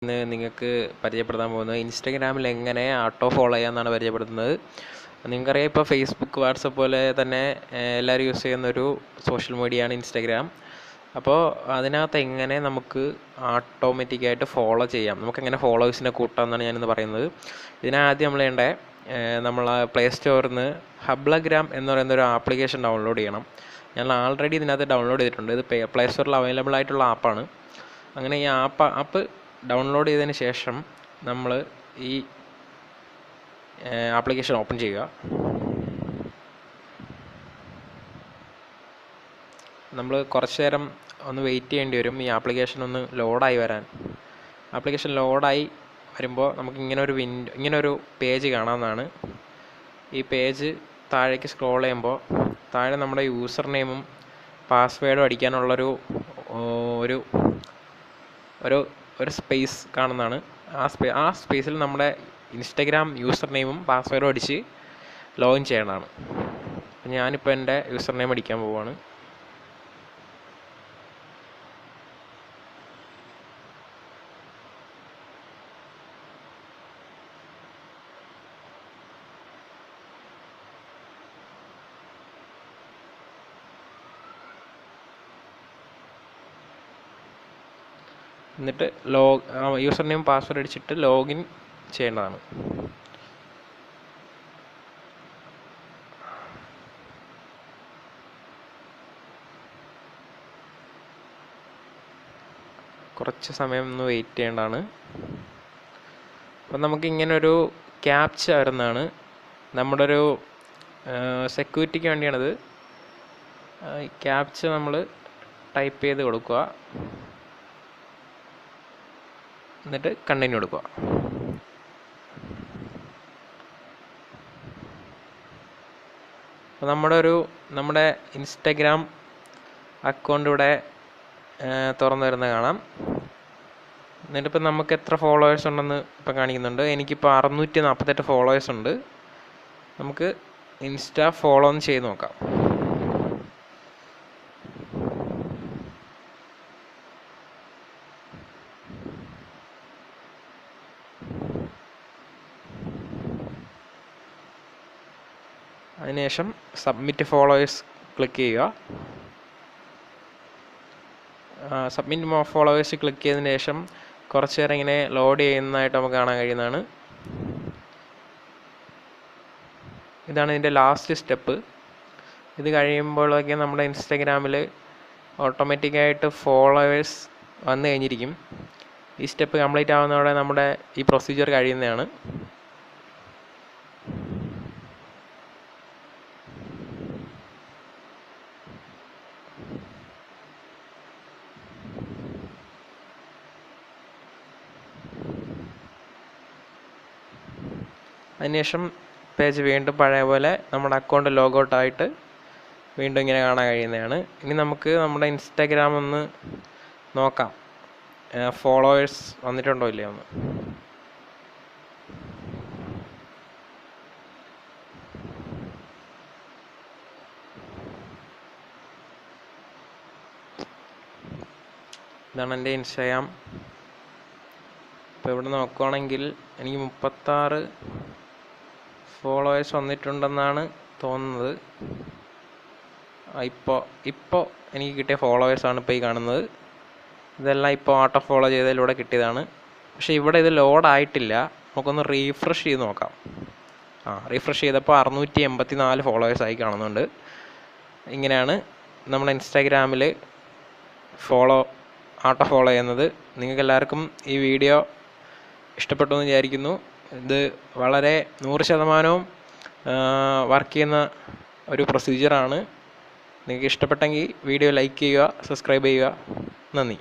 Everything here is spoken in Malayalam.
ഇന്ന് നിങ്ങൾക്ക് പരിചയപ്പെടുത്താൻ പോകുന്നത് ഇൻസ്റ്റഗ്രാമിൽ എങ്ങനെ ഓട്ടോ ഫോളോ ചെയ്യാമെന്നാണ് പരിചയപ്പെടുത്തുന്നത്. നിങ്ങൾക്കറിയാം, ഇപ്പോൾ ഫേസ്ബുക്ക്, വാട്സപ്പ് പോലെ തന്നെ എല്ലാവരും യൂസ് ചെയ്യുന്നൊരു സോഷ്യൽ മീഡിയയാണ് ഇൻസ്റ്റഗ്രാം. അപ്പോൾ അതിനകത്ത് എങ്ങനെ നമുക്ക് ഓട്ടോമാറ്റിക്കായിട്ട് ഫോളോ ചെയ്യാം, നമുക്കെങ്ങനെ ഫോളോവേഴ്സിനെ കൂട്ടാമെന്നാണ് ഞാനിന്ന് പറയുന്നത്. ഇതിനാദ്യം നമ്മൾ ചെയ്യേണ്ടത്, നമ്മൾ പ്ലേ സ്റ്റോറിൽ നിന്ന് ഹബ്ലഗ്രാം എന്ന് പറയുന്നൊരു ആപ്ലിക്കേഷൻ ഡൗൺലോഡ് ചെയ്യണം. ഞാൻ ആൾറെഡി ഇതിനകത്ത് ഡൗൺലോഡ് ചെയ്തിട്ടുണ്ട്. ഇത് പ്ലേ സ്റ്റോറിൽ അവൈലബിൾ ആയിട്ടുള്ള ആപ്പാണ്. അങ്ങനെ ഈ ആപ്പ് ഡൗൺലോഡ് ചെയ്തതിന് ശേഷം നമ്മൾ ഈ ആപ്ലിക്കേഷൻ ഓപ്പൺ ചെയ്യുക. നമ്മൾ കുറച്ച് നേരം ഒന്ന് വെയിറ്റ് ചെയ്യേണ്ടി വരും ഈ ആപ്ലിക്കേഷൻ ഒന്ന് ലോഡായി വരാൻ. ആപ്ലിക്കേഷൻ ലോഡായി വരുമ്പോൾ നമുക്ക് ഇങ്ങനൊരു പേജ് കാണാവുന്നതാണ്. ഈ പേജ് താഴേക്ക് സ്ക്രോൾ ചെയ്യുമ്പോൾ താഴെ നമ്മുടെ യൂസർ നെയിമും പാസ്വേഡും അടിക്കാനുള്ളൊരു ഒരു സ്പേസ് കാണുന്നതാണ്. ആ സ്പേസിൽ നമ്മുടെ ഇൻസ്റ്റഗ്രാം യൂസർ നെയിമും പാസ്വേഡും അടിച്ച് ലോഗിൻ ചെയ്യണതാണ്. ഞാനിപ്പോൾ എൻ്റെ യൂസർ നെയിം അടിക്കാൻ പോവുകയാണ്. എന്നിട്ട് യൂസർ നെയിം പാസ്വേഡ് അടിച്ചിട്ട് ലോഗിൻ ചെയ്യേണ്ടതാണ്. കുറച്ച് സമയം ഒന്ന് വെയിറ്റ് ചെയ്യേണ്ടതാണ്. അപ്പം നമുക്കിങ്ങനൊരു ക്യാപ്ച വരുന്നതാണ്. നമ്മുടെ ഒരു സെക്യൂരിറ്റിക്ക് വേണ്ടിയാണിത്. ക്യാപ്ച നമ്മൾ ടൈപ്പ് ചെയ്ത് കൊടുക്കുക, എന്നിട്ട് കണ്ടിന്യൂ കൊടുക്കുക. അപ്പോൾ നമ്മുടെ ഇൻസ്റ്റഗ്രാം അക്കൗണ്ട് ഇവിടെ തുറന്നു വരുന്നത് കാണാം. എന്നിട്ടിപ്പോൾ നമുക്ക് എത്ര ഫോളോവേഴ്സ് ഉണ്ടെന്ന് ഇപ്പം കാണിക്കുന്നുണ്ട്. എനിക്കിപ്പോൾ 648 ഫോളോവേഴ്സ് ഉണ്ട്. നമുക്ക് ഇൻസ്റ്റ ഫോളോ ഒന്ന് ചെയ്ത് നോക്കാം. അതിനുശേഷം സബ്മിറ്റ് ഫോളോവേഴ്സ് ക്ലിക്ക് ചെയ്യുക. സബ്മിറ്റ് ഫോളോവേഴ്സ് ക്ലിക്ക് ചെയ്തതിന് ശേഷം കുറച്ച് നേരം ഇങ്ങനെ ലോഡ് ചെയ്യുന്നതായിട്ട് നമുക്ക് കാണാൻ കഴിയുന്നതാണ്. ഇതാണ് ഇതിൻ്റെ ലാസ്റ്റ് സ്റ്റെപ്പ്. ഇത് കഴിയുമ്പോഴൊക്കെ നമ്മുടെ ഇൻസ്റ്റഗ്രാമിൽ ഓട്ടോമാറ്റിക്കായിട്ട് ഫോളോവേഴ്സ് വന്നു കഴിഞ്ഞിരിക്കും. ഈ സ്റ്റെപ്പ് കംപ്ലീറ്റ് ആവുന്നതോടെ നമ്മുടെ ഈ പ്രൊസീജിയർ കഴിയുന്നതാണ്. അതിനുശേഷം പേജ് വീണ്ടും പഴയ പോലെ നമ്മുടെ അക്കൗണ്ട് ലോഗൗട്ടായിട്ട് വീണ്ടും ഇങ്ങനെ കാണാൻ കഴിയുന്നതാണ്. ഇനി നമുക്ക് നമ്മുടെ ഇൻസ്റ്റഗ്രാം ഒന്ന് നോക്കാം, ഫോളോവേഴ്സ് വന്നിട്ടുണ്ടോ ഇല്ലയോ എന്ന്. ഇതാണ് എൻ്റെ ഇൻസ്റ്റഗ്രാം. ഇപ്പോൾ ഇവിടെ നോക്കുകയാണെങ്കിൽ എനിക്ക് 36 ഫോളോവേഴ്സ് വന്നിട്ടുണ്ടെന്നാണ് തോന്നുന്നത്. ഇപ്പോൾ എനിക്ക് കിട്ടിയ ഫോളോവേഴ്സാണ് ഇപ്പോൾ ഈ കാണുന്നത്. ഇതെല്ലാം ഇപ്പോൾ ഓട്ടോ ഫോളോ ചെയ്തതിലൂടെ കിട്ടിയതാണ്. പക്ഷേ ഇവിടെ ഇത് ലോഡായിട്ടില്ല. നമുക്കൊന്ന് റീഫ്രഷ് ചെയ്ത് നോക്കാം. റീഫ്രഷ് ചെയ്തപ്പോൾ 684 ഫോളോവേഴ്സായി കാണുന്നുണ്ട്. ഇങ്ങനെയാണ് നമ്മുടെ ഇൻസ്റ്റാഗ്രാമിൽ ഓട്ടോ ഫോളോ ചെയ്യുന്നത്. നിങ്ങൾക്ക് എല്ലാവർക്കും ഈ വീഡിയോ ഇഷ്ടപ്പെട്ടു എന്ന് വിചാരിക്കുന്നു. ഇത് വളരെ 100% വർക്ക് ചെയ്യുന്ന ഒരു പ്രൊസീജിയറാണ്. നിങ്ങൾക്ക് ഇഷ്ടപ്പെട്ടെങ്കിൽ വീഡിയോ ലൈക്ക് ചെയ്യുക, സബ്സ്ക്രൈബ് ചെയ്യുക. നന്ദി.